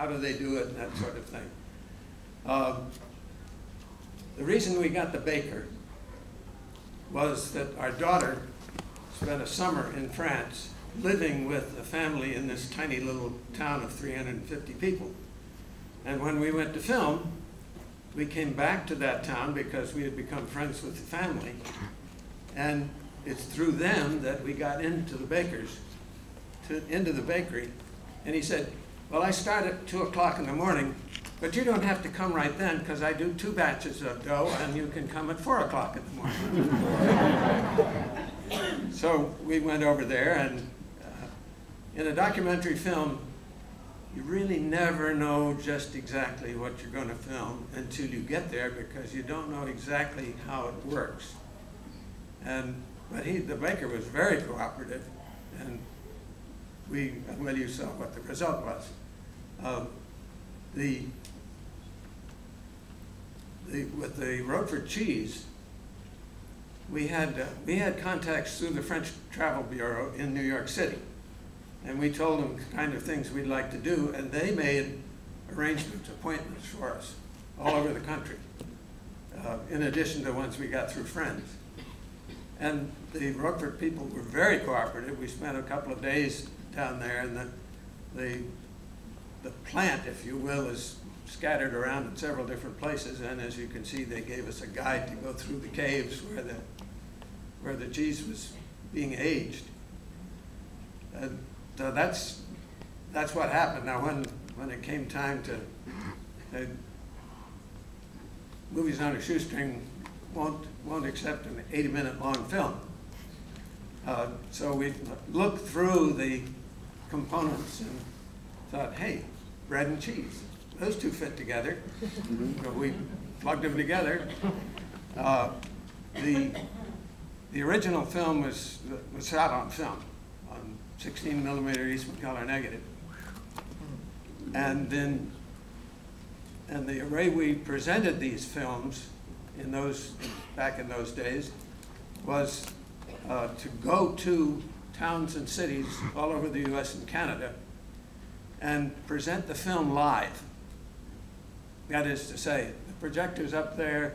how do they do it, and that sort of thing. The reason we got the baker was that our daughter spent a summer in France living with a family in this tiny little town of 350 people. And when we went to film, we came back to that town because we had become friends with the family. And it's through them that we got into the bakery. And he said, well, I start at 2 o'clock in the morning, but you don't have to come right then because I do 2 batches of dough and you can come at 4 o'clock in the morning. So we went over there, and in a documentary film, you really never know just exactly what you're going to film until you get there, because you don't know exactly how it works. But the baker was very cooperative, and well, you saw what the result was. With the Roquefort cheese, we had contacts through the French Travel Bureau in New York City. And we told them the kind of things we'd like to do, and they made arrangements, appointments for us all over the country, in addition to ones we got through friends. And the Roquefort people were very cooperative. We spent a couple of days down there, and the plant, if you will, is scattered around in several different places. And as you can see, they gave us a guide to go through the caves where the cheese was being aged. So that's what happened. Now, when it came time to movies on a shoestring won't accept an 80-minute long film. So we looked through the components and thought, hey, bread and cheese, those two fit together. So we plugged them together. The original film was shot on film, on 16mm Eastman color negative. And the way we presented these films back in those days was to go to towns and cities all over the US and Canada and present the film live. That is to say, the projector's up there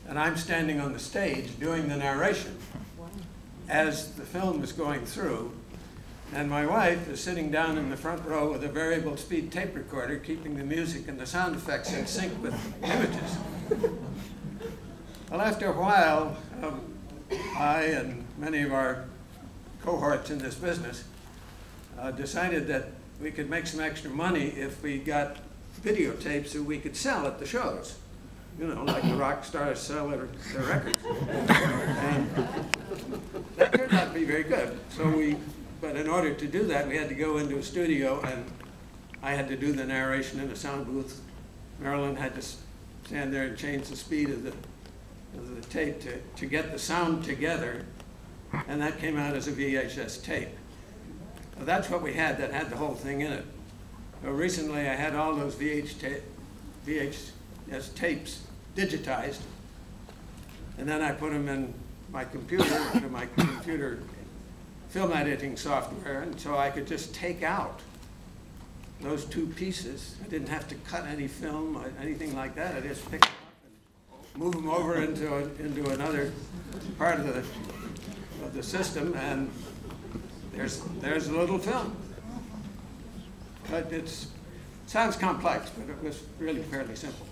and I'm standing on the stage doing the narration as the film is going through, and my wife is sitting down in the front row with a variable speed tape recorder, keeping the music and the sound effects in sync with images. Well, after a while, I and many of our cohorts in this business decided that we could make some extra money if we got videotapes that we could sell at the shows. You know, like the rock stars sell their records. And that turned out to be very good. But in order to do that, we had to go into a studio, and I had to do the narration in a sound booth. Marilyn had to stand there and change the speed of the tape to get the sound together, and that came out as a VHS tape. Well, that's what we had that had the whole thing in it. Well, recently I had all those VHS tapes digitized, and then I put them in my computer, into my computer film editing software, and so I could just take out those two pieces. I didn't have to cut any film or anything like that. I just picked them up and move them over into another part of the system, and there's a little film. But it sounds complex, but it was really fairly simple.